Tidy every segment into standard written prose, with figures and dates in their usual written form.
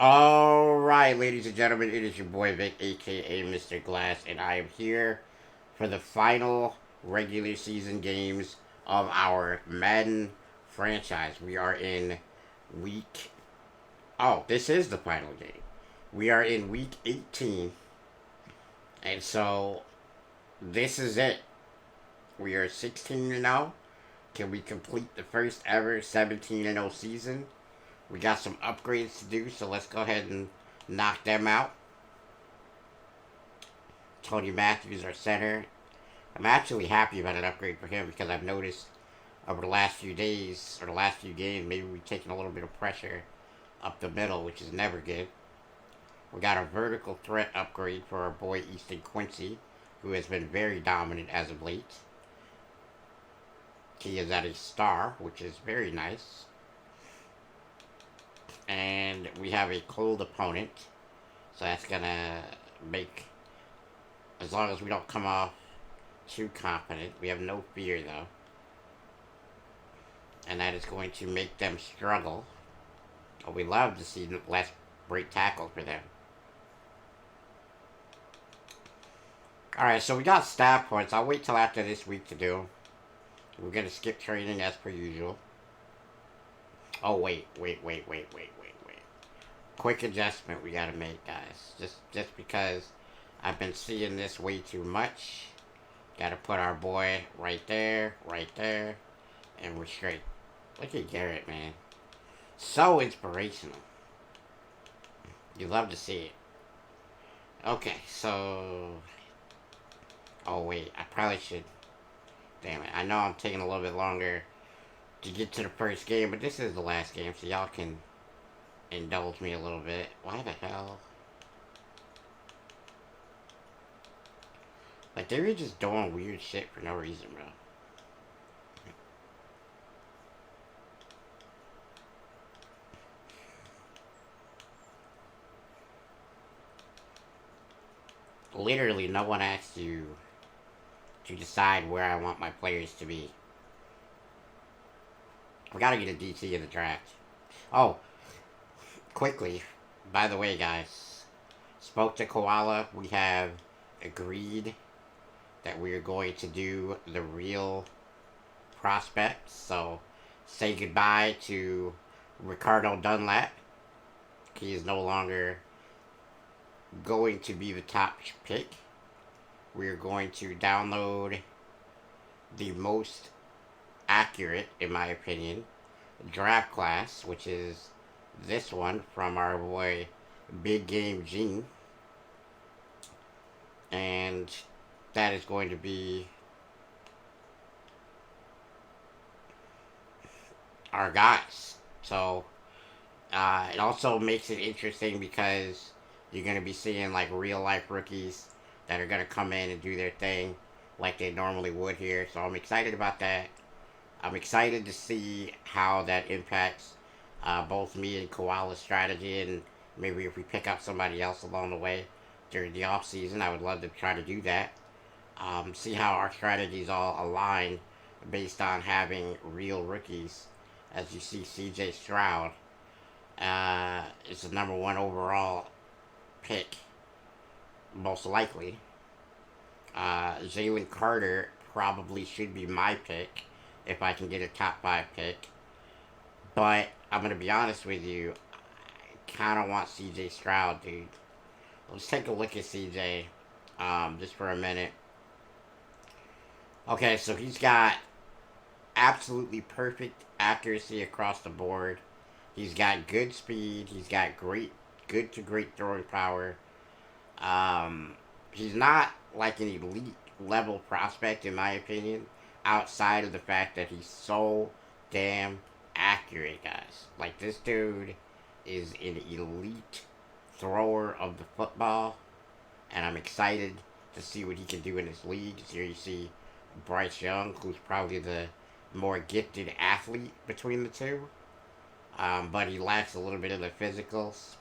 Alright, ladies and gentlemen, it is your boy Vic, aka Mr. Glass, and I am here for the final regular season games of our Madden franchise. We are in week. Oh, this is the final game. We are in week 18, and so this is it. We are 16 and 0. Can we complete the first ever 17 and 0 season? We got some upgrades to do, so let's go ahead and knock them out. Tony Matthews, our center. I'm actually happy about an upgrade for him because I've noticed over the last few days or the last few games, maybe we've taken a little bit of pressure up the middle, which is never good. We got a vertical threat upgrade for our boy Easton Quincy, who has been very dominant as of late. He is at a star, which is very nice. And we have a cold opponent, so that's gonna make, as long as we don't come off too confident, we have no fear though, and that is going to make them struggle. Oh, we love to see less break tackle for them. Alright, so we got staff points. I'll wait till after this week to do. We're gonna skip training as per usual. Oh, wait. Quick adjustment we gotta make, guys. Just because I've been seeing this way too much. Gotta put our boy right there, and we're straight. Look at Garrett, man. So inspirational. You love to see it. Okay, so... Oh, wait. I probably should... Damn it. I know I'm taking a little bit longer to get to the first game, but this is the last game, so y'all can indulge me a little bit. Why the hell? Like, they were just doing weird shit for no reason, bro. Literally, no one asked you to decide where I want my players to be. We gotta get a DC in the draft. Oh, quickly, by the way, guys, spoke to Koala. We have agreed that we are going to do the real prospects. So, say goodbye to Ricardo Dunlap. He is no longer going to be the top pick. We are going to download the most accurate, in my opinion, draft class, which is this one from our boy Big Game Gene. And that is going to be our guys. So it also makes it interesting because you're going to be seeing like real life rookies that are going to come in and do their thing like they normally would here. So I'm excited about that. I'm excited to see how that impacts both me and Koala's strategy, and maybe if we pick up somebody else along the way during the off season, I would love to try to do that. See how our strategies all align based on having real rookies. As you see, C.J. Stroud is the number one overall pick, most likely. Jalen Carter probably should be my pick if I can get a top 5 pick. But I'm going to be honest with you, I kind of want CJ Stroud, dude. Let's take a look at CJ just for a minute. Okay, so he's got absolutely perfect accuracy across the board. He's got good speed. He's got good to great throwing power. He's not like an elite level prospect, in my opinion, outside of the fact that he's so damn accurate, guys. Like, this dude is an elite thrower of the football, and I'm excited to see what he can do in this league. Here you see Bryce Young, who's probably the more gifted athlete between the two, but he lacks a little bit of the physicals.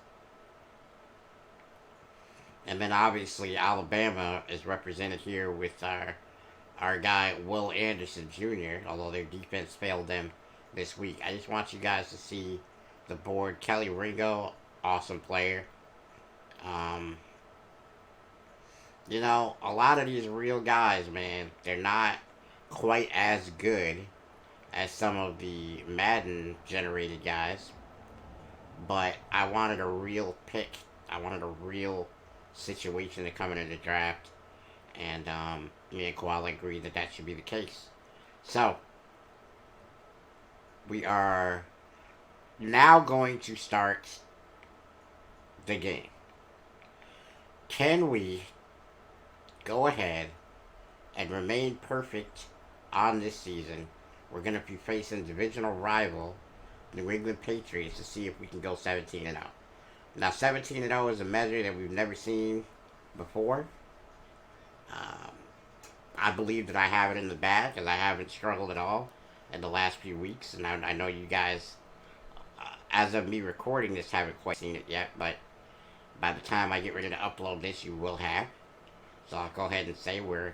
And then obviously Alabama is represented here with our guy Will Anderson Jr., although their defense failed them this week. I just want you guys to see the board. Kelly Ringo awesome player. Um, a lot of these real guys, man, they're not quite as good as some of the Madden generated guys, but I wanted a real pick. I wanted a real situation to come into the draft, and me and Koala agreed that that should be the case. So, we are now going to start the game. Can we go ahead and remain perfect on this season? We're going to be facing divisional rival New England Patriots to see if we can go 17-0. Now, 17-0 is a measure that we've never seen before. Um, I believe that I have it in the bag because I haven't struggled at all in the last few weeks, and I know you guys, as of me recording this, haven't quite seen it yet, but by the time I get ready to upload this, you will have. So I'll go ahead and say we're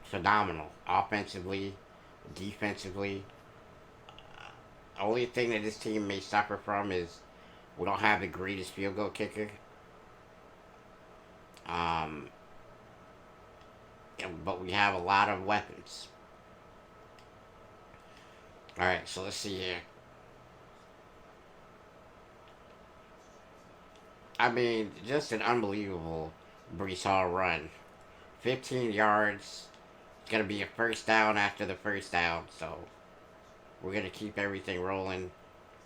phenomenal. Offensively, defensively. Only thing that this team may suffer from is we don't have the greatest field goal kicker. Um, but we have a lot of weapons. Alright, so let's see here. I mean, just an unbelievable Brees Hall run. 15 yards. It's going to be a first down after the first down, so we're going to keep everything rolling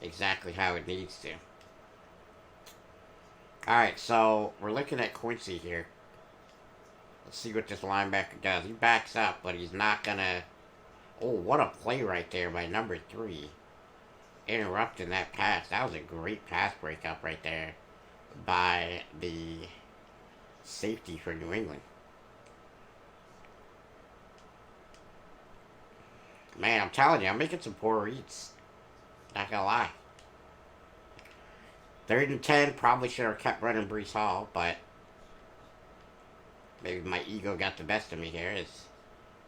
exactly how it needs to. Alright, so we're looking at Quincy here. Let's see what this linebacker does. He backs up, but he's not going to... Oh, what a play right there by number 3. Interrupting that pass. That was a great pass breakup right there by the safety for New England. Man, I'm telling you, I'm making some poor reads. Not gonna lie. 3rd and 10, probably should have kept running Brees Hall, but maybe my ego got the best of me here as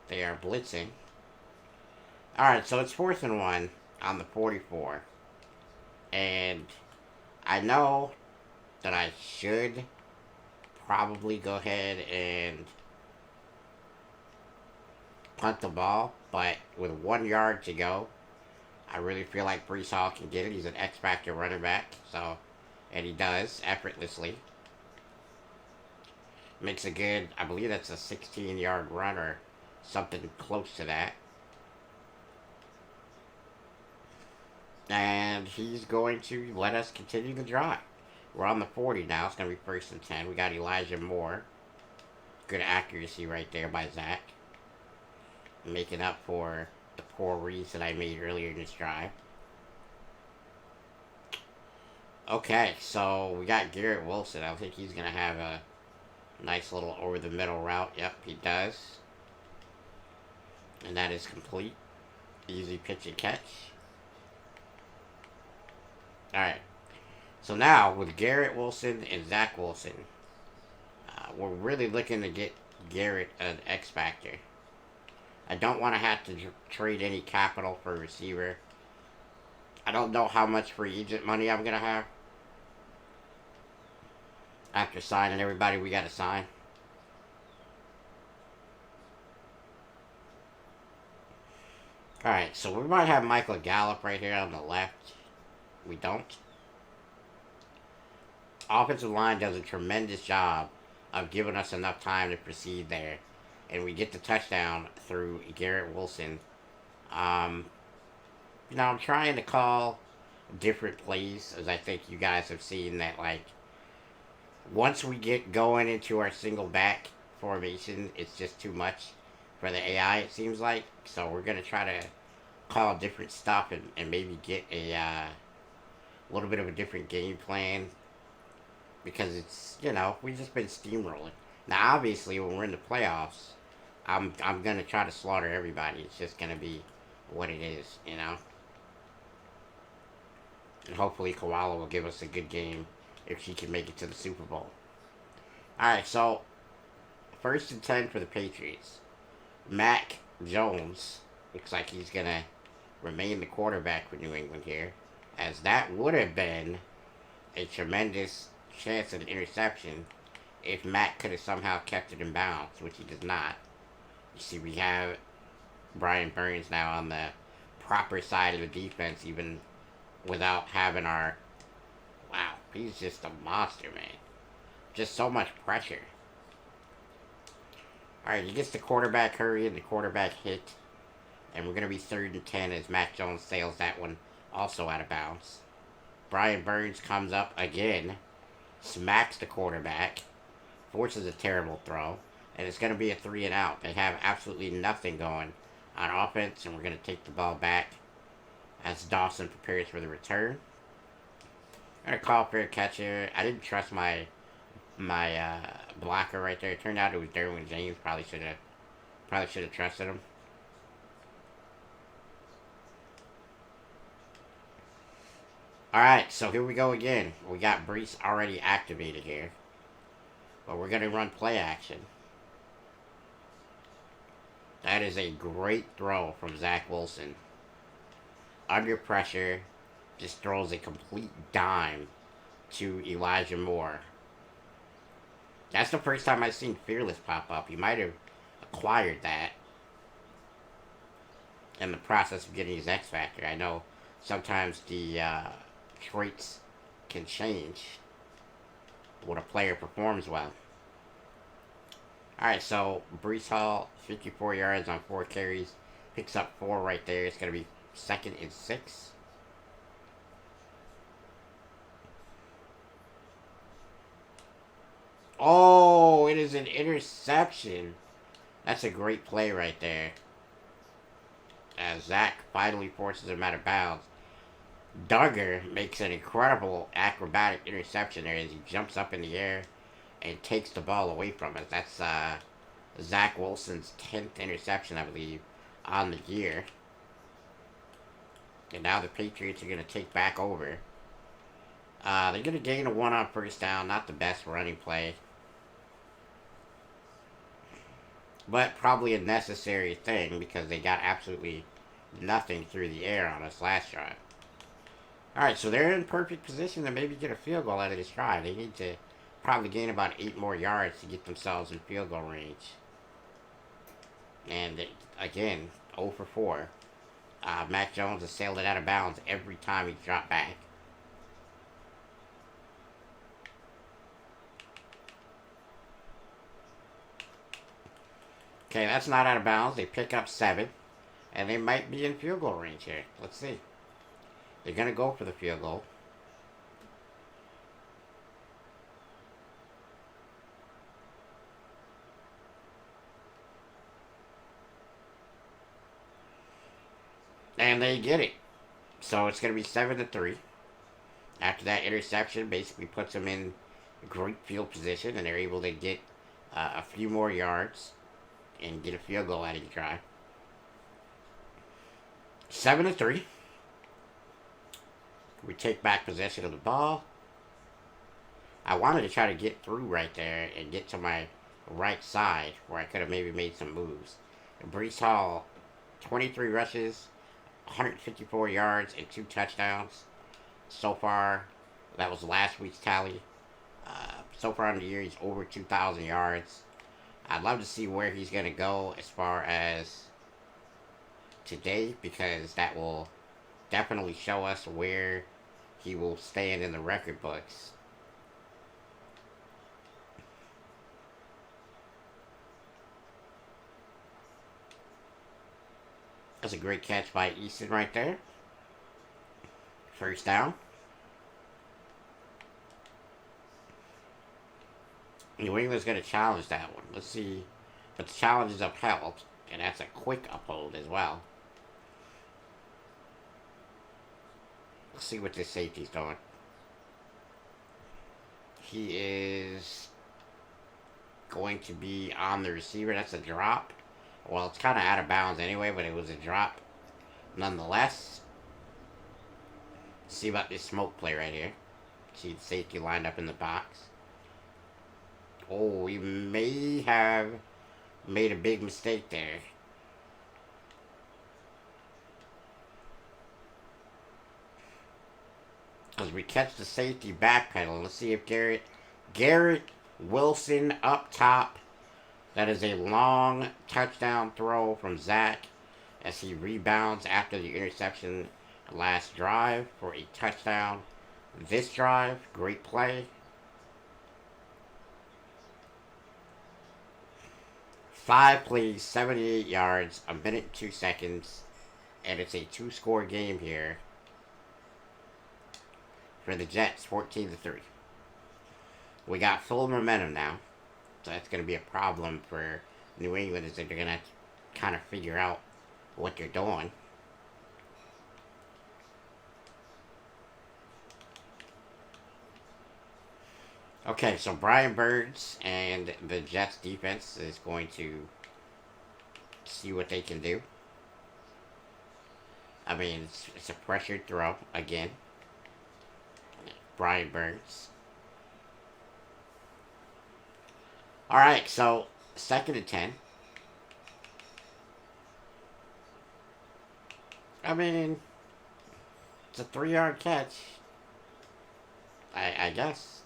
they are blitzing. Alright, so it's 4th and 1 on the 44. And I know that I should probably go ahead and punt the ball, but with 1 yard to go, I really feel like Brees Hall can get it. He's an X-Factor running back, so, and he does, effortlessly. Makes a good, I believe that's a 16-yard run or something close to that. And he's going to let us continue the drive. We're on the 40 now. It's going to be 1st and 10. We got Elijah Moore. Good accuracy right there by Zach. Making up for the poor reads that I made earlier in this drive. Okay, so we got Garrett Wilson. I think he's going to have a nice little over-the-middle route. Yep, he does. And that is complete. Easy pitch and catch. Alright. So now, with Garrett Wilson and Zach Wilson, we're really looking to get Garrett an X-Factor. I don't want to have to trade any capital for a receiver. I don't know how much free agent money I'm going to have after signing everybody we got to sign. Alright, so we might have Michael Gallup right here on the left. We don't. Offensive line does a tremendous job of giving us enough time to proceed there. And we get the touchdown through Garrett Wilson. I'm trying to call different plays, as I think you guys have seen that, like, once we get going into our single back formation, it's just too much for the AI, it seems like. So we're going to try to call different stuff and maybe get a little bit of a different game plan. Because it's, we've just been steamrolling. Now, obviously, when we're in the playoffs, I'm going to try to slaughter everybody. It's just going to be what it is, And hopefully Koala will give us a good game if she can make it to the Super Bowl. Alright, so 1st and 10 for the Patriots. Mac Jones looks like he's going to remain the quarterback for New England here, as that would have been a tremendous chance at an interception if Matt could have somehow kept it in bounds, which he does not. You see, we have Brian Burns now on the proper side of the defense, even without having our. Wow, he's just a monster, man. Just so much pressure. Alright, he gets the quarterback hurry and the quarterback hit. And we're going to be 3rd and 10 as Mac Jones sails that one also out of bounds. Brian Burns comes up again, smacks the quarterback, forces a terrible throw, and it's going to be a 3 and out. They have absolutely nothing going on offense, and we're going to take the ball back as Dawson prepares for the return. I'm going to call for a catch here. I didn't trust my blocker right there. It turned out it was Derwin James. Probably should have trusted him. Alright, so here we go again. We got Brees already activated here. But we're going to run play action. That is a great throw from Zach Wilson. Under pressure, just throws a complete dime to Elijah Moore. That's the first time I've seen Fearless pop up. He might have acquired that in the process of getting his X Factor. I know sometimes the traits can change when a player performs well. Alright, so Brees Hall, 54 yards on 4 carries. Picks up 4 right there. It's going to be 2nd and 6. Oh, it is an interception. That's a great play right there. As Zach finally forces him out of bounds. Duggar makes an incredible acrobatic interception there as he jumps up in the air and takes the ball away from us. That's Zach Wilson's 10th interception, I believe, on the year. And now the Patriots are going to take back over. They're going to gain a 1 on 1st down. Not the best running play. But probably a necessary thing because they got absolutely nothing through the air on us last drive. Alright, so they're in perfect position to maybe get a field goal out of this drive. They need to probably gain about 8 more yards to get themselves in field goal range. And again, 0 for 4. Mac Jones has sailed it out of bounds every time he's dropped back. Okay, that's not out of bounds. They pick up 7. And they might be in field goal range here. Let's see. They're going to go for the field goal. And they get it. So it's going to be 7-3. After that interception, basically puts them in great field position. And they're able to get a few more yards and get a field goal out of the drive. 7-3. We take back possession of the ball. I wanted to try to get through right there and get to my right side where I could have maybe made some moves. And Brees Hall, 23 rushes, 154 yards, and 2 touchdowns. So far, that was last week's tally. So far in the year, he's over 2,000 yards. I'd love to see where he's going to go as far as today, because that will definitely show us where he will stand in the record books. That's a great catch by Easton right there. 1st down. New England's going to challenge that one. Let's see. But the challenge is upheld, and that's a quick uphold as well. Let's see what this safety's doing. He is going to be on the receiver. That's a drop. Well, it's kind of out of bounds anyway, but it was a drop nonetheless. Let's see about this smoke play right here. See the safety lined up in the box. Oh, we may have made a big mistake there. as we catch the safety backpedal. Let's see if Garrett Wilson up top. That is a long touchdown throw from Zach as he rebounds after the interception last drive for a touchdown. This drive, great play. 5 plays, 78 yards, a minute 2 seconds, and it's a two-score game here for the Jets, 14-3. We got full momentum now, so that's going to be a problem for New England, is that they're going to kind of figure out what they're doing. Okay, so Brian Burns and the Jets defense is going to see what they can do. I mean, it's a pressured throw again. Brian Burns. All right, so 2nd and 10. I mean, it's a 3-yard catch. I guess.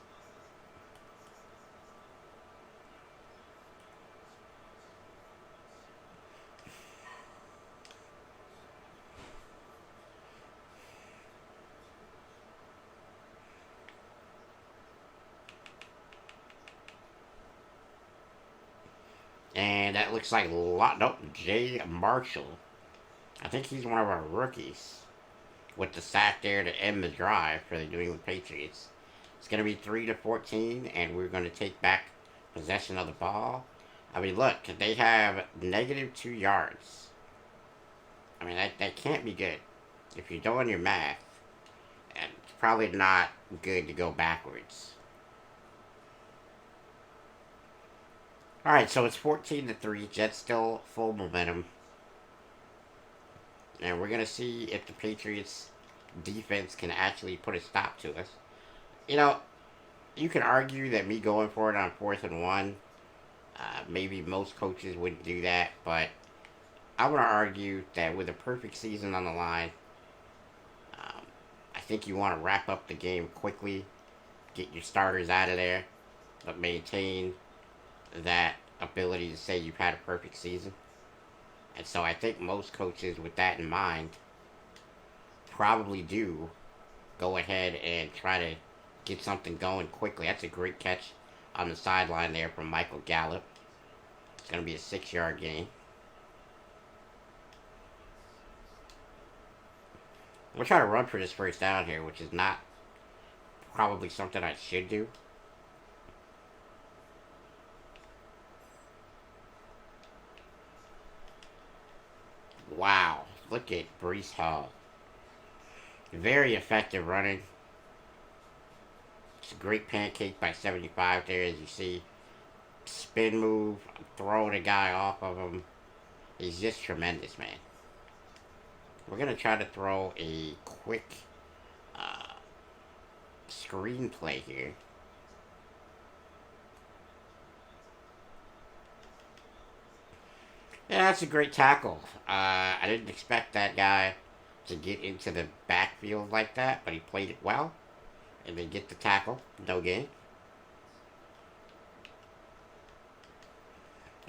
And that looks like nope, Jay Marshall. I think he's one of our rookies with the sack there to end the drive for the New England Patriots. It's going to be 3-14, and we're going to take back possession of the ball. I mean, look, they have negative 2 yards. I mean, that can't be good. If you're doing your math, it's probably not good to go backwards. All right, so it's 14-3. Jets still full momentum. And we're going to see if the Patriots defense can actually put a stop to us. You know, you can argue that me going for it on 4th and 1, maybe most coaches wouldn't do that, but I want to argue that with a perfect season on the line, I think you want to wrap up the game quickly, get your starters out of there, but maintain that ability to say you've had a perfect season. And so I think most coaches, with that in mind, probably do go ahead and try to get something going quickly. That's a great catch on the sideline there from Michael Gallup. It's going to be a 6-yard gain. I'm going to try to run for this first down here, which is not probably something I should do. Wow, look at Breece Hall. Very effective running. It's a great pancake by 75 there, as you see. Spin move, throwing a guy off of him. He's just tremendous, man. We're going to try to throw a quick screenplay here. Yeah, that's a great tackle. I didn't expect that guy to get into the backfield like that, but he played it well. And they get the tackle. No gain.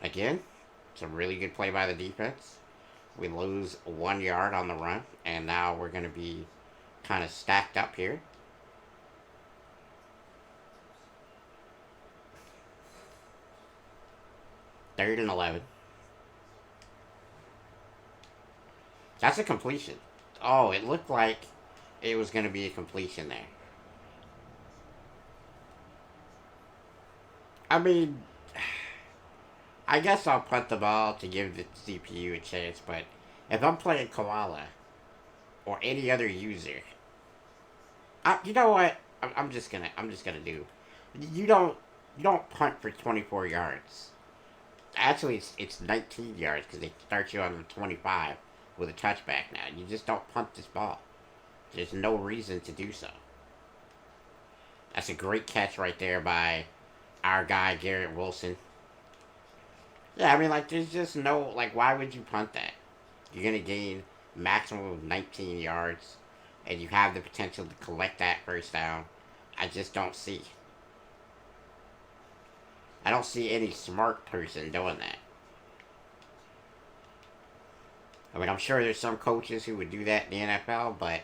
Again, it's a really good play by the defense. We lose 1 yard on the run, and now we're going to be kind of stacked up here. Third and 11. That's a completion. Oh, it looked like it was going to be a completion there. I mean, I guess I'll punt the ball to give the CPU a chance, but if I'm playing Koala or any other user, you know what? I'm just gonna do. You don't punt for 24 yards. Actually, it's 19 yards because they start you on the 25 with a touchback now. You just don't punt this ball. There's no reason to do so. That's a great catch right there by our guy, Garrett Wilson. Yeah, I mean, like, there's just no, like, why would you punt that? You're going to gain maximum of 19 yards and you have the potential to collect that first down, I just don't see. I don't see any smart person doing that. I mean, I'm sure there's some coaches who would do that in the NFL, but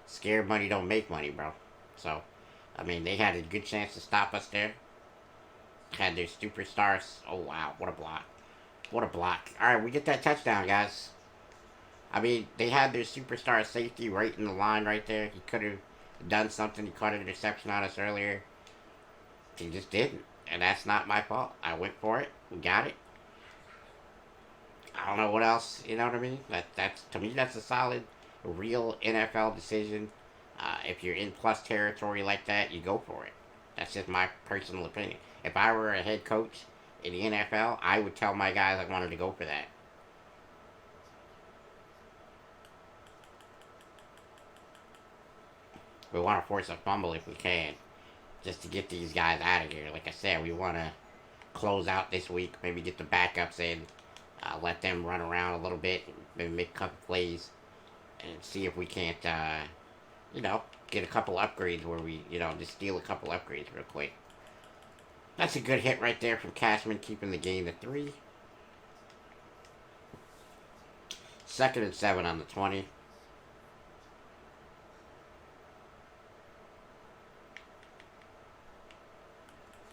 scared money don't make money, bro. So, I mean, they had a good chance to stop us there. Had their superstars. Oh, wow. What a block. What a block. All right, we get that touchdown, guys. I mean, they had their superstar safety right in the line right there. He could have done something. He caught an interception on us earlier. He just didn't. And that's not my fault. I went for it. We got it. I don't know what else. You know what I mean? That's to me, that's a solid, real NFL decision. If you're in plus territory like that, you go for it. That's just my personal opinion. If I were a head coach in the NFL, I would tell my guys I wanted to go for that. We want to force a fumble if we can, just to get these guys out of here. Like I said, we want to close out this week. Maybe get the backups in, let them run around a little bit, maybe make a couple plays, and see if we can't, get a couple upgrades where we, just steal a couple upgrades real quick. That's a good hit right there from Cashman, keeping the game to 3. 2nd and 7 on the 20.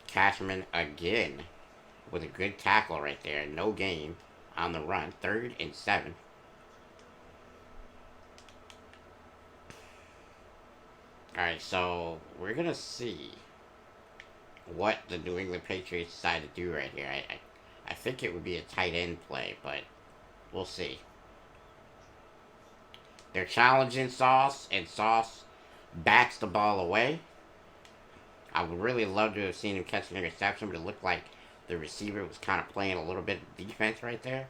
Cashman again with a good tackle right there. No game on the run. 3rd and 7. Alright, so we're going to see what the New England Patriots decide to do right here. I think it would be a tight end play, but we'll see. They're challenging Sauce, and Sauce backs the ball away. I would really love to have seen him catch an interception, but it looked like the receiver was kind of playing a little bit of defense right there.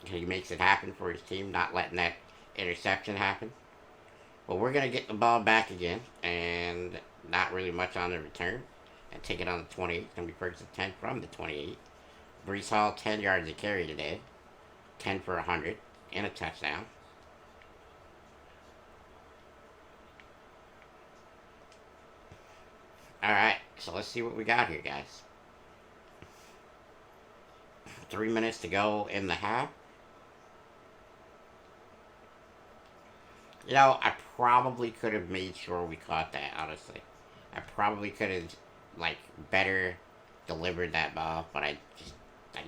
He makes it happen for his team, not letting that interception happen. But we're going to get the ball back again, and not really much on the return. And take it on the 28. It's going to be first and 10 from the 28. Brees Hall, 10 yards of carry today. 10 for 100 and a touchdown. Alright, so let's see what we got here, guys. 3 minutes to go in the half. I probably could have made sure we caught that, honestly. I probably could have, better delivered that ball, but I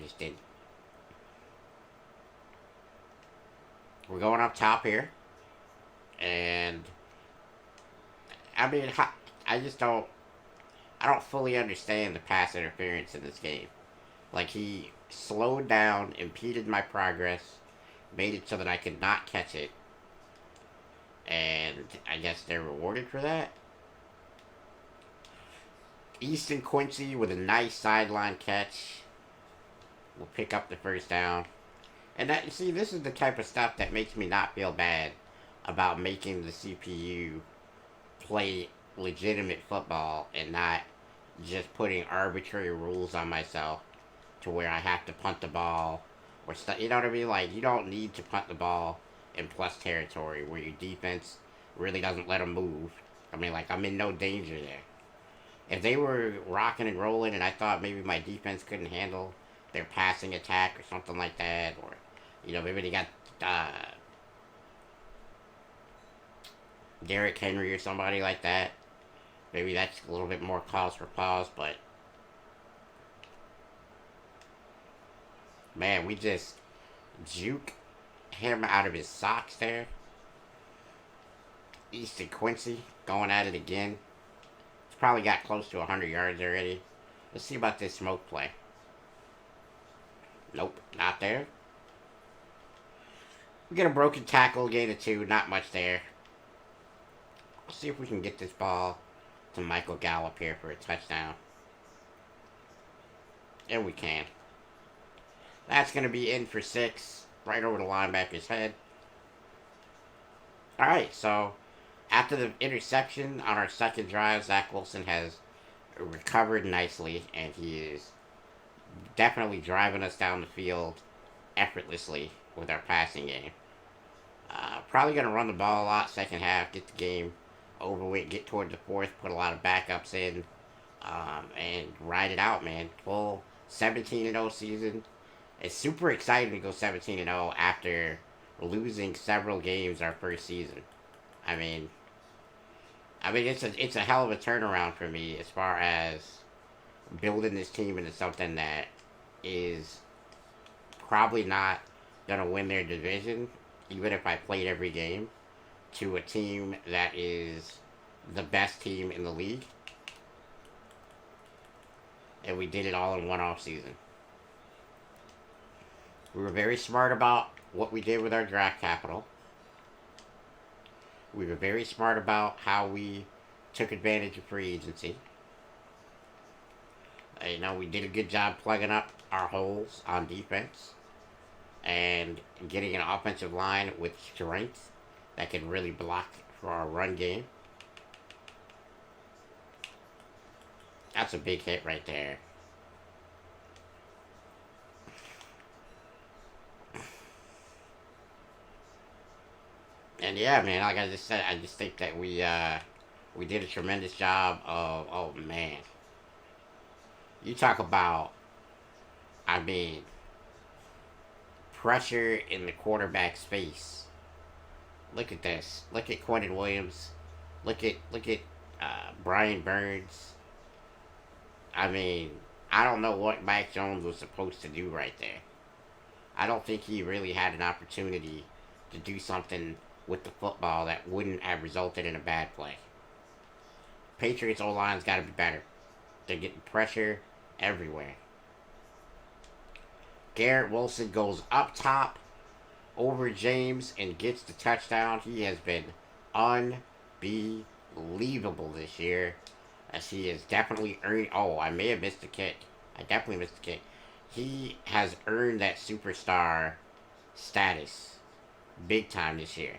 just didn't. We're going up top here. And, I mean, I just don't, I don't fully understand the pass interference in this game. He slowed down, impeded my progress, made it so that I could not catch it. And I guess they're rewarded for that. Easton Quincy with a nice sideline catch will pick up the first down. And this is the type of stuff that makes me not feel bad about making the CPU play legitimate football and not just putting arbitrary rules on myself to where I have to punt the ball or stuff. You know what I mean? You don't need to punt the ball in plus territory where your defense really doesn't let them move. I mean, I'm in no danger there. If they were rocking and rolling and I thought maybe my defense couldn't handle their passing attack or something like that, or, maybe they got Derrick Henry or somebody like that, maybe that's a little bit more cause for pause, but man, we just juke him out of his socks there. Easton Quincy going at it again. He's probably got close to 100 yards already. Let's see about this smoke play. Nope, not there. We get a broken tackle, gain of 2, not much there. Let's see if we can get this ball to Michael Gallup here for a touchdown. And we can. That's going to be in for 6, right over the linebacker's head. Alright, so after the interception on our second drive, Zach Wilson has recovered nicely, and he is definitely driving us down the field effortlessly with our passing game. Probably going to run the ball a lot second half, get the game over with, get towards the fourth, put a lot of backups in, and ride it out, man. Full 17-0 season. It's super exciting to go 17-0 after losing several games our first season. I mean, it's a hell of a turnaround for me as far as building this team into something that is probably not gonna win their division, even if I played every game, to a team that is the best team in the league. And we did it all in one off season. We were very smart about what we did with our draft capital. We were very smart about how we took advantage of free agency. We did a good job plugging up our holes on defense and getting an offensive line with strength that can really block for our run game. That's a big hit right there. And yeah, man, like I just said, I just think that we did a tremendous job of, oh man, you talk about, I mean, pressure in the quarterback space. Look at this. Look at Quentin Williams. Look at Brian Burns. I mean, I don't know what Mac Jones was supposed to do right there. I don't think he really had an opportunity to do something with the football that wouldn't have resulted in a bad play. Patriots O-line's got to be better. They're getting pressure everywhere. Garrett Wilson goes up top over James and gets the touchdown. He has been unbelievable this year, as he has definitely earned. Oh, I may have missed the kick. I definitely missed the kick. He has earned that superstar status big time this year.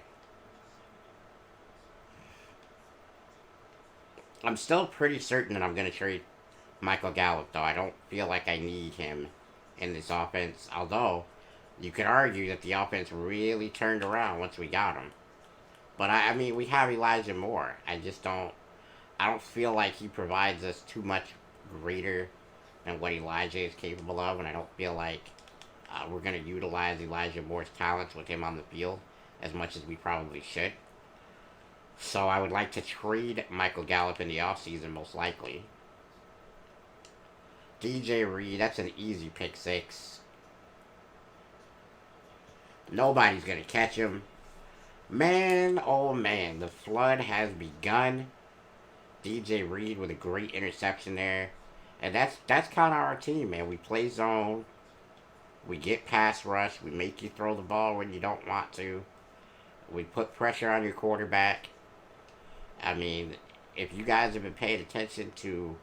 I'm still pretty certain that I'm going to trade Michael Gallup, though. I don't feel like I need him in this offense, although you could argue that the offense really turned around once we got him. But I mean, we have Elijah Moore. I don't feel like he provides us too much greater than what Elijah is capable of, and I don't feel like we're going to utilize Elijah Moore's talents with him on the field as much as we probably should. So I would like to trade Michael Gallup in the offseason, most likely. DJ Reed, that's an easy pick six. Nobody's going to catch him. Man, oh man, the flood has begun. DJ Reed with a great interception there. And that's kind of our team, man. We play zone. We get pass rush. We make you throw the ball when you don't want to. We put pressure on your quarterback. I mean, if you guys have been paying attention to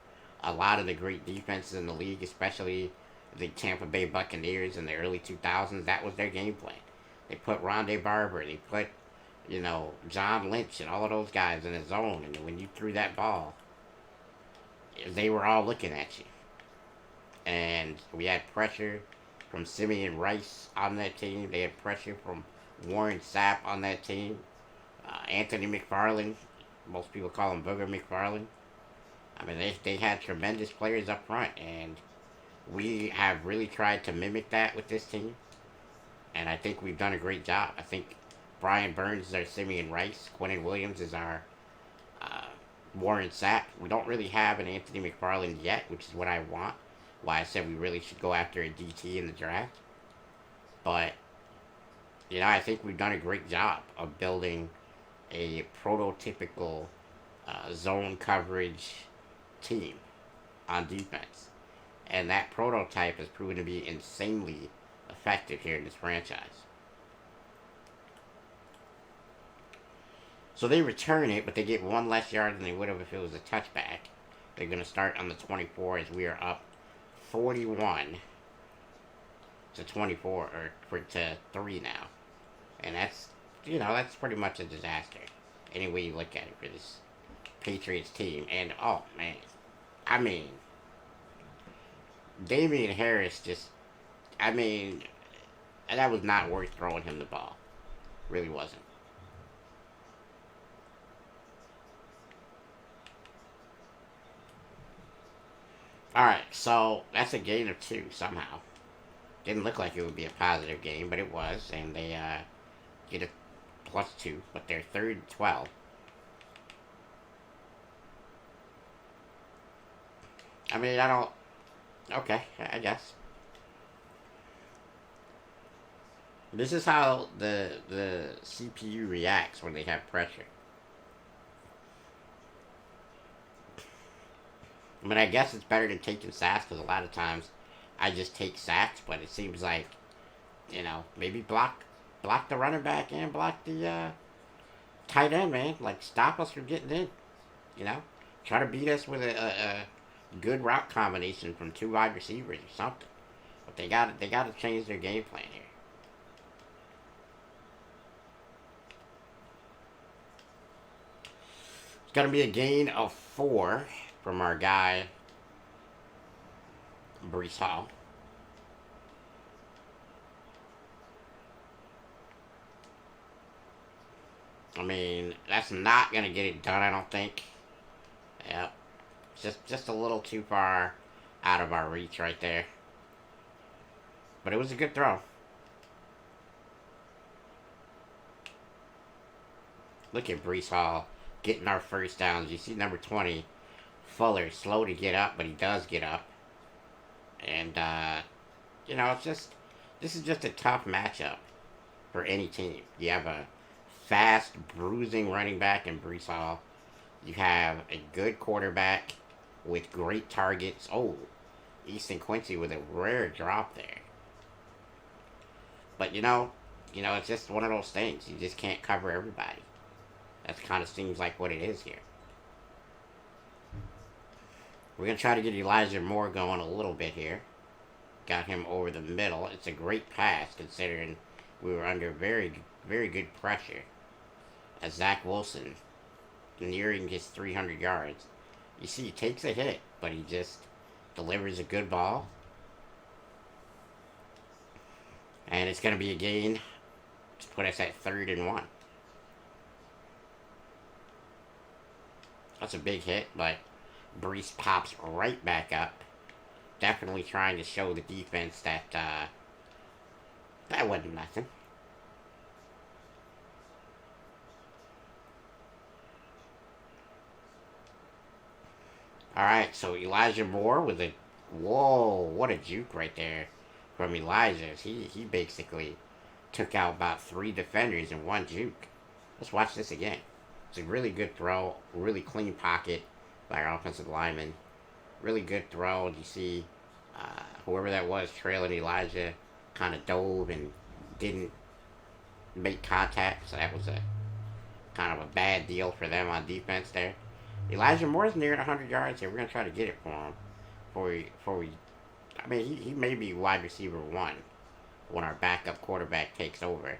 a lot of the great defenses in the league, especially the Tampa Bay Buccaneers in the early 2000s, that was their game plan. They put Rondé Barber. They put, John Lynch and all of those guys in the zone. And when you threw that ball, they were all looking at you. And we had pressure from Simeon Rice on that team. They had pressure from Warren Sapp on that team. Anthony McFarland. Most people call him Booger McFarland. I mean, they had tremendous players up front. And we have really tried to mimic that with this team. And I think we've done a great job. I think Brian Burns is our Simeon Rice. Quentin Williams is our Warren Sapp. We don't really have an Anthony McFarland yet, which is what I want. Why I said we really should go after a DT in the draft. But, I think we've done a great job of building a prototypical zone coverage team on defense. And that prototype has proven to be insanely effective here in this franchise. So they return it, but they get one less yard than they would have if it was a touchback. They're going to start on the 24 as we are up 41 to 24, or to 3 now. And that's pretty much a disaster. Any way you look at it for this Patriots team. And, oh, man. I mean, Damian Harris that was not worth throwing him the ball. Really wasn't. All right, so that's a gain of two somehow. Didn't look like it would be a positive game, but it was, and they get a plus two, but they're third and 12. I mean, I don't. Okay, I guess this is how the CPU reacts when they have pressure. I mean, I guess it's better than taking sacks because a lot of times I just take sacks, but it seems like maybe block the running back and block the tight end, man. Like stop us from getting in. You know, try to beat us with a good route combination from two wide receivers or something. But they got to change their game plan here. It's gonna be a gain of four from our guy Brees Hall. I mean, that's not gonna get it done. I don't think. Yep, just a little too far out of our reach right there. But it was a good throw. Look at Brees Hall getting our first downs. You see number 20, Fuller, slow to get up, but he does get up. And, it's just, this is just a tough matchup for any team. You have a fast, bruising running back in Brees Hall. You have a good quarterback with great targets. Oh, Easton Quincy with a rare drop there. But, it's just one of those things. You just can't cover everybody. That kind of seems like what it is here. We're going to try to get Elijah Moore going a little bit here. Got him over the middle. It's a great pass considering we were under very, very good pressure. As Zach Wilson nearing his 300 yards. You see, he takes a hit, but he just delivers a good ball. And it's going to be a gain to put us at 3rd and 1. That's a big hit, but Brees pops right back up. Definitely trying to show the defense that that wasn't nothing. All right, so Elijah Moore with a whoa, what a juke right there from Elijah. He basically took out about 3 defenders in one juke. Let's watch this again. It's a really good throw, really clean pocket by our offensive lineman. Really good throw. You see, whoever that was trailing Elijah kind of dove and didn't make contact, so that was a kind of a bad deal for them on defense there. Elijah Moore's near 100 yards here. We're gonna try to get it for him. Before we I mean, he may be wide receiver one when our backup quarterback takes over.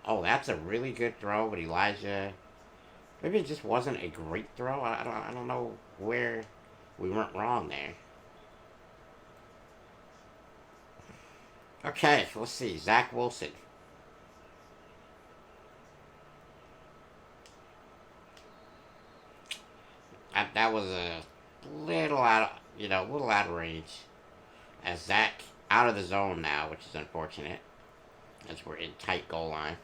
Oh, that's a really good throw, but Elijah, maybe it just wasn't a great throw. I don't know where we went wrong there. Okay, let's see. Zach Wilson. That was a little a little out of range. As Zach out of the zone now, which is unfortunate, as we're in tight goal line.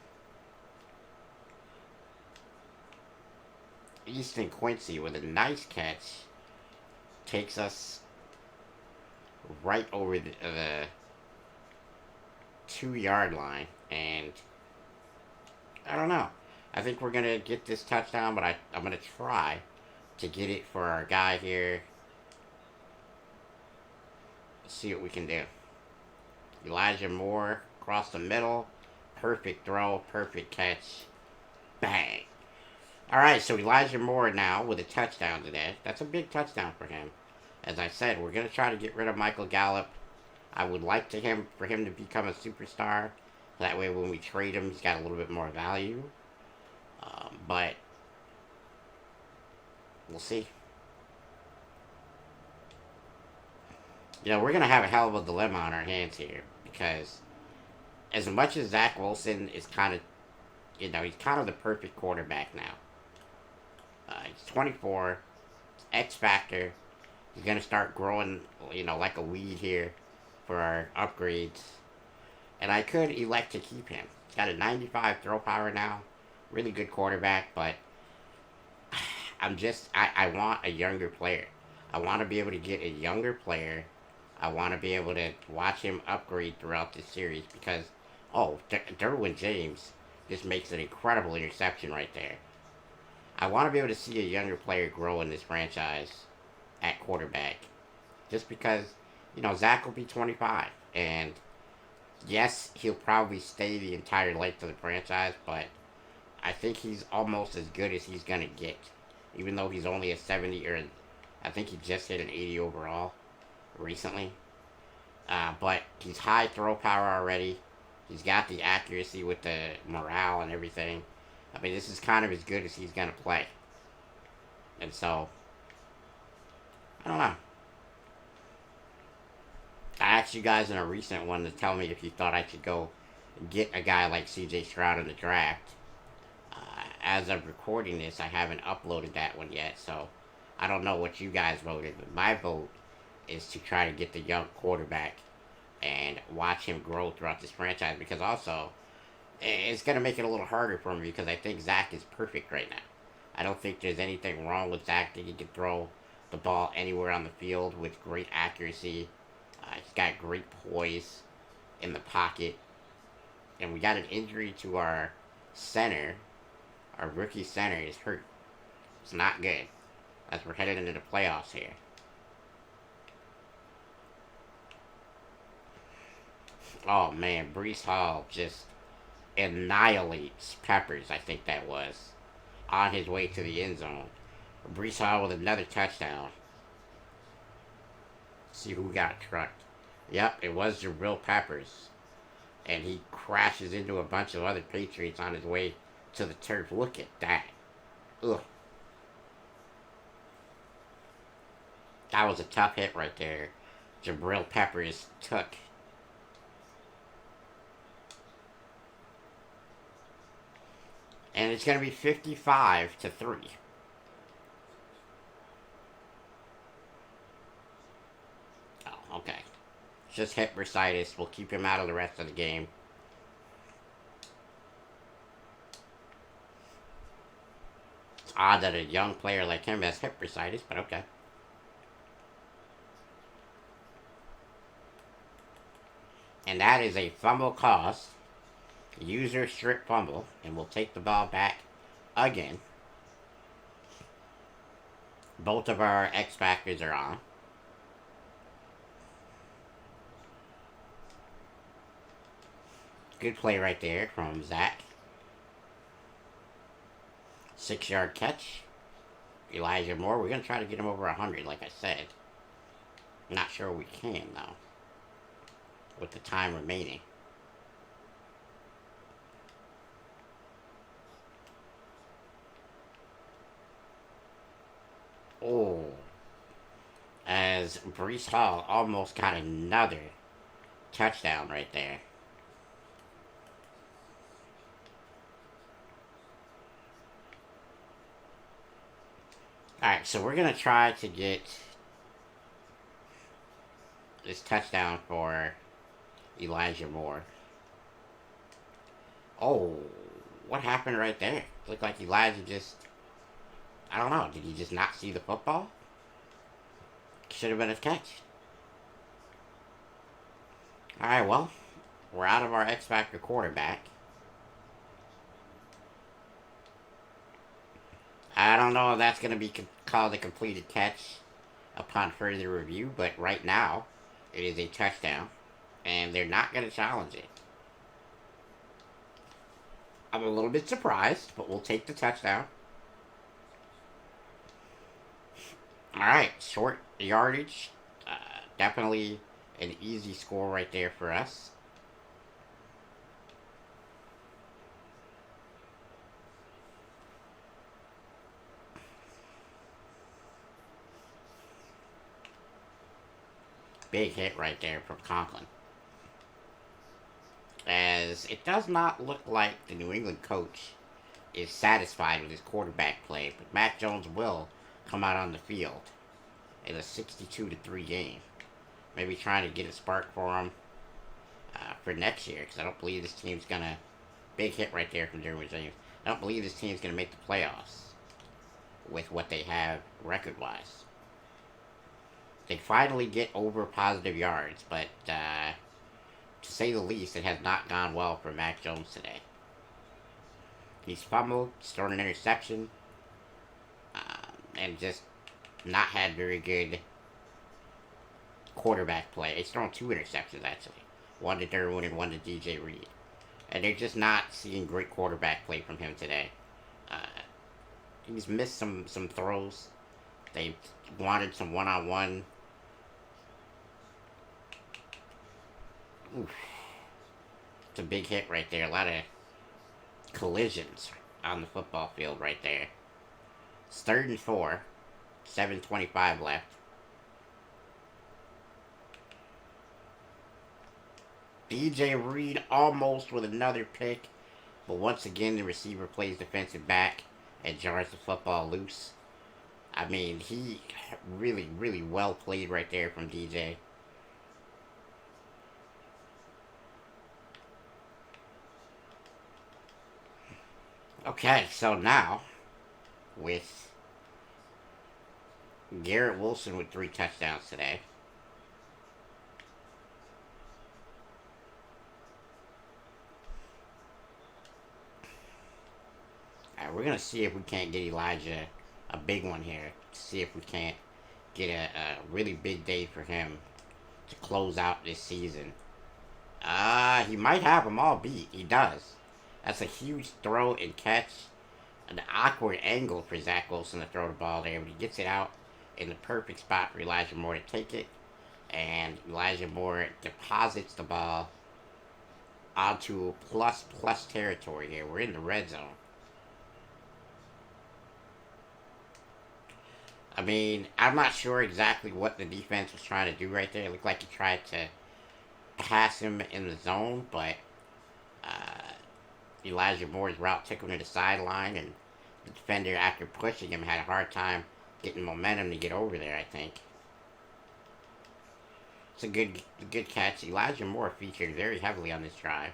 Easton Quincy with a nice catch takes us right over the 2 yard line, and I don't know. I think we're gonna get this touchdown, but I'm gonna try to get it for our guy here. Let's see what we can do. Elijah Moore across the middle. Perfect throw, perfect catch. Bang. Alright, so Elijah Moore now with a touchdown today. That's a big touchdown for him. As I said, we're going to try to get rid of Michael Gallup. I would like for him to become a superstar. That way when we trade him, he's got a little bit more value. But we'll see. We're going to have a hell of a dilemma on our hands here. Because as much as Zach Wilson is kind of he's kind of the perfect quarterback now. He's 24, X Factor. He's going to start growing, like a weed here for our upgrades. And I could elect to keep him. He's got a 95 throw power now. Really good quarterback, but I want a younger player. I want to be able to get a younger player. I want to be able to watch him upgrade throughout this series because, Derwin James just makes an incredible interception right there. I want to be able to see a younger player grow in this franchise at quarterback. Just because, Zach will be 25. And yes, he'll probably stay the entire length of the franchise, but I think he's almost as good as he's going to get. Even though he's only a 70, or I think he just hit an 80 overall recently. But he's high throw power already. He's got the accuracy with the morale and everything. I mean, this is kind of as good as he's going to play. And so, I don't know. I asked you guys in a recent one to tell me if you thought I should go get a guy like CJ Stroud in the draft. As of recording this, I haven't uploaded that one yet, so I don't know what you guys voted, but my vote is to try to get the young quarterback and watch him grow throughout this franchise, because also it's going to make it a little harder for me because I think Zach is perfect right now. I don't think there's anything wrong with Zach. I think he can throw the ball anywhere on the field with great accuracy. He's got great poise in the pocket. And we got an injury to our center. Our rookie center is hurt. It's not good as we're headed into the playoffs here. Oh man, Brees Hall just annihilates Peppers, I think that was, on his way to the end zone. Brees Hall with another touchdown. See who got trucked. Yep, it was Jabril Peppers. And he crashes into a bunch of other Patriots on his way to the turf. Look at that. Ugh. That was a tough hit right there. Jabril Peppers took. And it's going to be 55-3. Oh, okay. It's just hip bursitis. We'll keep him out of the rest of the game. It's odd that a young player like him has hip bursitis, but okay. And that is a fumble cost. User strip fumble. And we'll take the ball back again. Both of our X Factors are on. Good play right there from Zach. 6-yard catch. Elijah Moore. We're going to try to get him over 100, like I said. Not sure we can, though, with the time remaining. Oh. As Brees Hall almost got another touchdown right there. Alright, so we're going to try to get this touchdown for Elijah Moore. Oh, what happened right there? Looked like Elijah just, I don't know, did he just not see the football? Should have been a catch. Alright, well, we're out of our X Factor quarterback. I don't know if that's going to be called a completed catch upon further review, but right now, it is a touchdown, and they're not going to challenge it. I'm a little bit surprised, but we'll take the touchdown. Alright, short yardage. Definitely an easy score right there for us. Big hit right there from Conklin. As is it does not look like the New England coach is satisfied with his quarterback play, but Mac Jones will come out on the field in a 62-3 game. Maybe trying to get a spark for him for next year, because I don't believe this team's gonna. Big hit right there from Derwin James. I don't believe this team's gonna make the playoffs with what they have record wise. They finally get over positive yards, but to say the least, it has not gone well for Mac Jones today. He's fumbled, thrown an interception, and just not had very good quarterback play. He's thrown 2 interceptions, actually. One to Derwin and one to DJ Reed. And they're just not seeing great quarterback play from him today. He's missed some throws. They wanted some one-on-one. Oof. It's a big hit right there. A lot of collisions on the football field right there. It's 3rd and 4. 7:25 left. DJ Reed almost with another pick, but once again the receiver plays defensive back and jars the football loose. I mean, he really, really well played right there from DJ. Okay, so now, with Garrett Wilson with 3 touchdowns today. We're going to see if we can't get Elijah a big one here. See if we can't get a really big day for him to close out this season. He might have them all beat. He does. That's a huge throw and catch. An awkward angle for Zach Wilson to throw the ball there, but he gets it out in the perfect spot for Elijah Moore to take it. And Elijah Moore deposits the ball onto plus territory here. We're in the red zone. I mean, I'm not sure exactly what the defense was trying to do right there. It looked like he tried to pass him in the zone, but Elijah Moore's route took him to the sideline, and the defender, after pushing him, had a hard time getting momentum to get over there, I think. It's a good catch. Elijah Moore featured very heavily on this drive.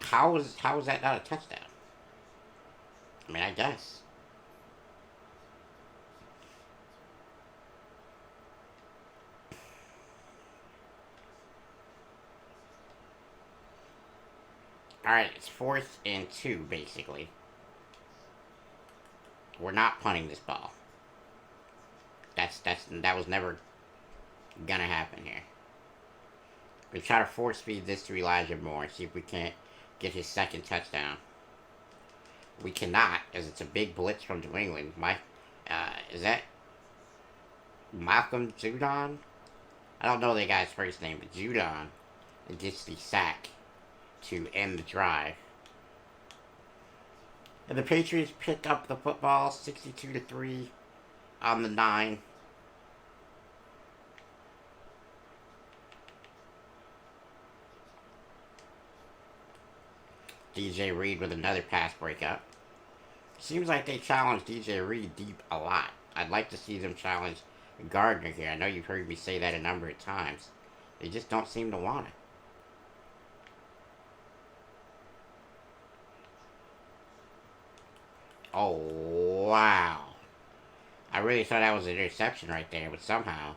How is that not a touchdown? I mean, I guess. Alright, it's 4th and 2, basically. We're not punting this ball. That was never gonna happen here. We try to force feed this to Elijah Moore and see if we can't get his 2nd touchdown. We cannot, as it's a big blitz from New England. Is that Malcolm Judon? I don't know the guy's first name, but Judon gets the sack to end the drive. And the Patriots pick up the football 62-3 on the 9. DJ Reed with another pass breakup. Seems like they challenge DJ Reed deep a lot. I'd like to see them challenge Gardner here. I know you've heard me say that a number of times. They just don't seem to want it. Oh, wow. I really thought that was an interception right there, but somehow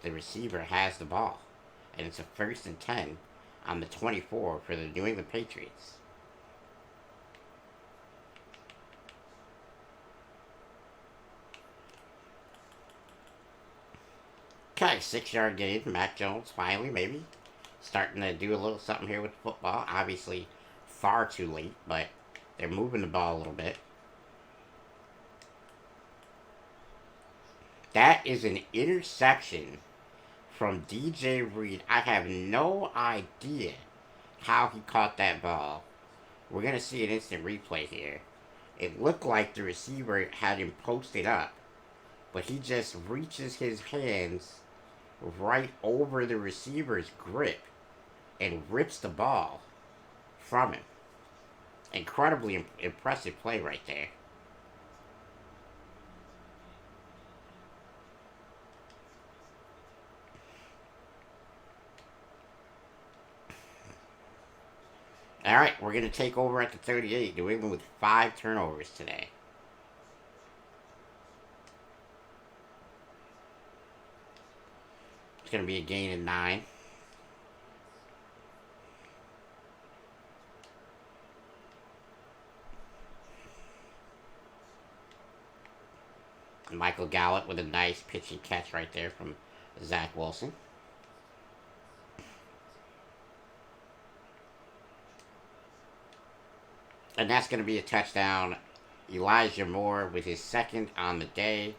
the receiver has the ball. And it's a 1st and 10 on the 24 for the New England Patriots. Okay, 6-yard gain from Mac Jones, finally, maybe. Starting to do a little something here with the football. Obviously, far too late, but they're moving the ball a little bit. That is an interception from DJ Reed. I have no idea how he caught that ball. We're going to see an instant replay here. It looked like the receiver had him posted up, but he just reaches his hands right over the receiver's grip and rips the ball from him. Incredibly impressive play right there. All right, we're going to take over at the 38. New England with 5 turnovers today. It's going to be a gain of 9. Michael Gallup with a nice pitch and catch right there from Zach Wilson. And that's going to be a touchdown. Elijah Moore with his second on the day.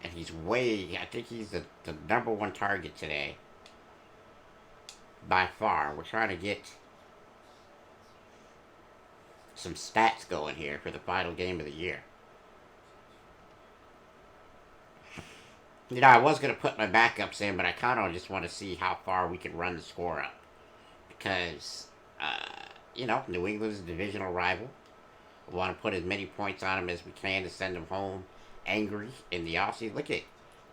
And I think he's the number one target today. By far. We're trying to get some stats going here for the final game of the year. I was going to put my backups in, but I kind of just want to see how far we can run the score up. Because, New England's a divisional rival. We want to put as many points on them as we can to send them home angry in the offseason. Look at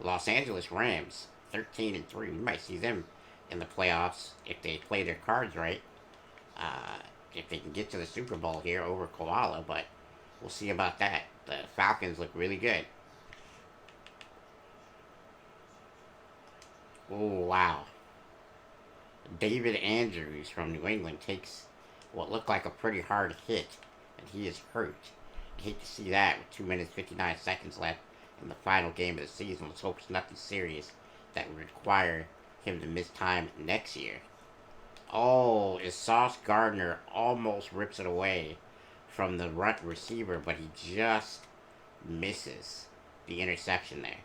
Los Angeles Rams, 13-3. We might see them in the playoffs if they play their cards right. If they can get to the Super Bowl here over Koala, but we'll see about that. The Falcons look really good. Oh, wow. David Andrews from New England takes what looked like a pretty hard hit, and he is hurt. I hate to see that with 2 minutes 59 seconds left in the final game of the season. Let's hope it's nothing serious that would require him to miss time next year. Oh, is Sauce Gardner almost rips it away from the receiver, but he just misses the interception there.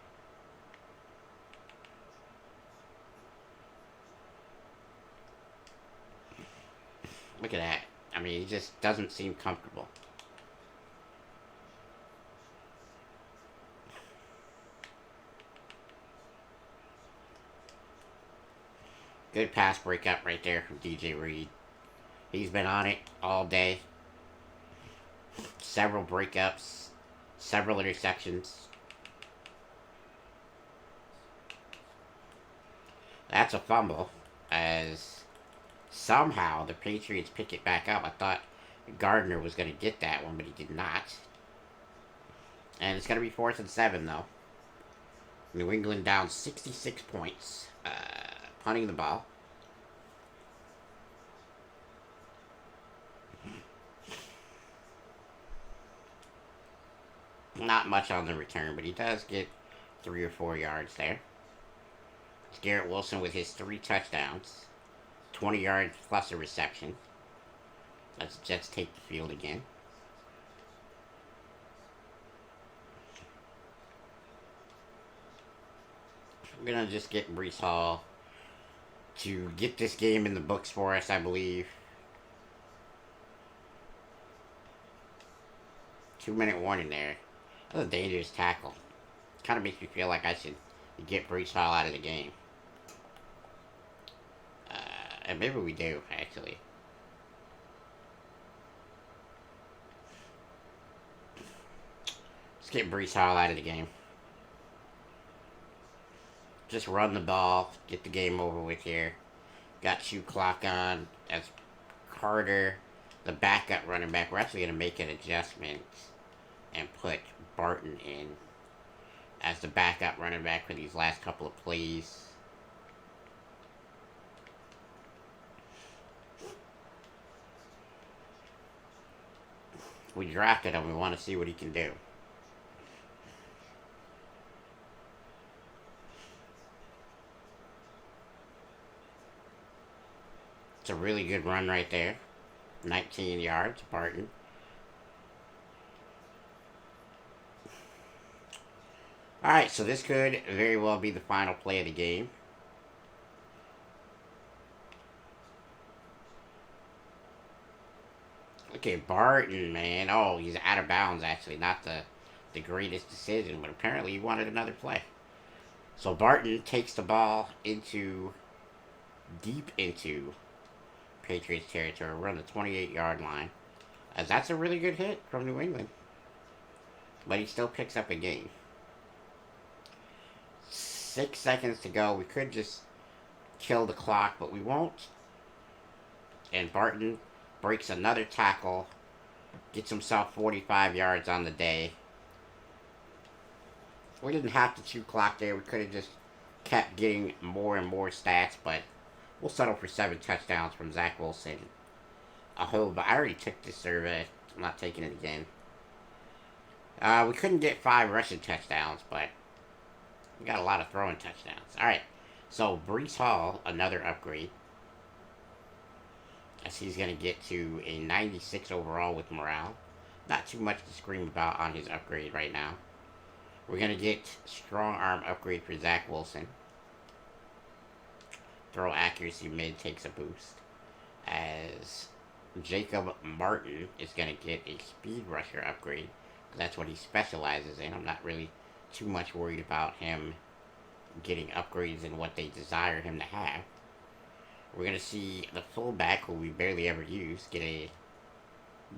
Look at that. I mean, he just doesn't seem comfortable. Good pass breakup right there from DJ Reed. He's been on it all day. Several breakups, several interceptions. That's a fumble, as somehow the Patriots pick it back up. I thought Gardner was going to get that one, but he did not. And it's going to be 4th and 7, though. New England down 66 points. Punting the ball. Not much on the return, but he does get 3 or 4 yards there. It's Garrett Wilson with his 3 touchdowns. 20 yards plus a reception. Let's Jets take the field again. We're going to just get Breece Hall to get this game in the books for us, I believe. 2-minute warning there. That's a dangerous tackle. Kind of makes me feel like I should get Breece Hall out of the game. And maybe we do, actually. Let's get Breece Hall out of the game. Just run the ball, get the game over with here. Got shoot clock on. That's Carter, the backup running back. We're actually going to make an adjustment and put Barton in as the backup running back for these last couple of plays. We drafted him. We want to see what he can do. It's a really good run right there. 19 yards, Barton. Alright, so this could very well be the final play of the game. Okay, Barton, man. Oh, he's out of bounds, actually. Not the the greatest decision, but apparently he wanted another play. So Barton takes the ball deep into Patriots territory. We're on the 28-yard line. As that's a really good hit from New England. But he still picks up a gain. 6 seconds to go. We could just kill the clock, but we won't. And Barton breaks another tackle. Gets himself 45 yards on the day. We didn't have to chew clock there. We could have just kept getting more and more stats, but we'll settle for 7 touchdowns from Zach Wilson. I hope, but I already took this survey. I'm not taking it again. We couldn't get 5 rushing touchdowns, but we got a lot of throwing touchdowns. Alright, so Breece Hall, another upgrade. As he's going to get to a 96 overall with morale. Not too much to scream about on his upgrade right now. We're going to get strong arm upgrade for Zach Wilson. Throw accuracy mid takes a boost. As Jacob Martin is going to get a speed rusher upgrade. That's what he specializes in. I'm not really too much worried about him getting upgrades in what they desire him to have. We're going to see the fullback, who we barely ever use, get a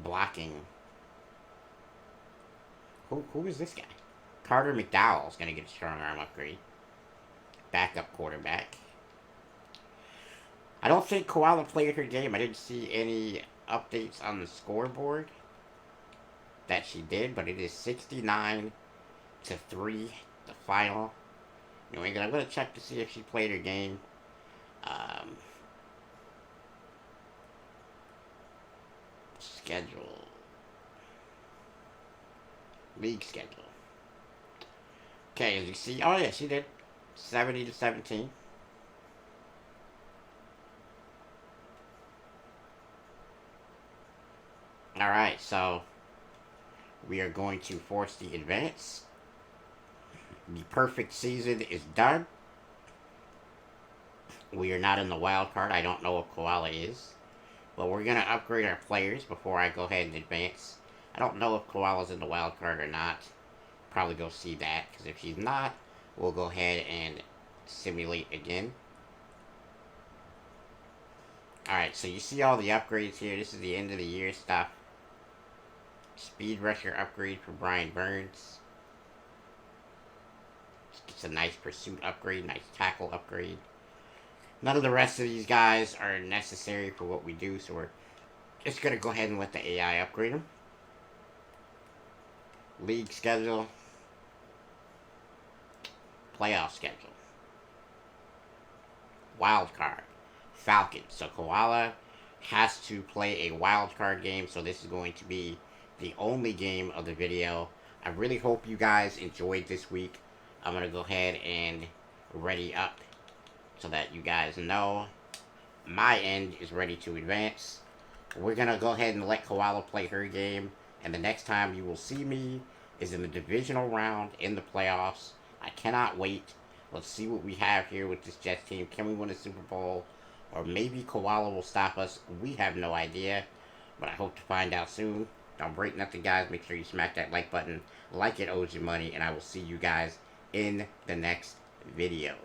blocking. Who is this guy? Carter McDowell is going to get a strong arm upgrade. Backup quarterback. I don't think Koala played her game. I didn't see any updates on the scoreboard that she did, but it is 69-3, the final. New England. I'm going to check to see if she played her game. Schedule. League schedule. Okay, as you see, oh yeah, she did 70-17. Alright, so we are going to force the advance. The perfect season is done. We are not in the wild card. I don't know if Koala is. But we're going to upgrade our players before I go ahead and advance. I don't know if Koala's in the wild card or not. Probably go see that, because if she's not, we'll go ahead and simulate again. Alright, so you see all the upgrades here. This is the end of the year stuff. Speed rusher upgrade for Brian Burns. It's a nice pursuit upgrade, nice tackle upgrade. None of the rest of these guys are necessary for what we do, so we're just going to go ahead and let the AI upgrade them. League schedule. Playoff schedule. Wild card. Falcons. So Koala has to play a wild card game, so this is going to be the only game of the video. I really hope you guys enjoyed this week. I'm going to go ahead and ready up so that you guys know my end is ready to advance. We're going to go ahead and let Koala play her game, and the next time you will see me is in the divisional round in the playoffs. I cannot wait. Let's see what we have here with this Jets team. Can we win a Super Bowl? Or maybe Koala will stop us. We have no idea, but I hope to find out soon. Don't break nothing, guys. Make sure you smack that like button. Like it owes you money, and I will see you guys in the next video.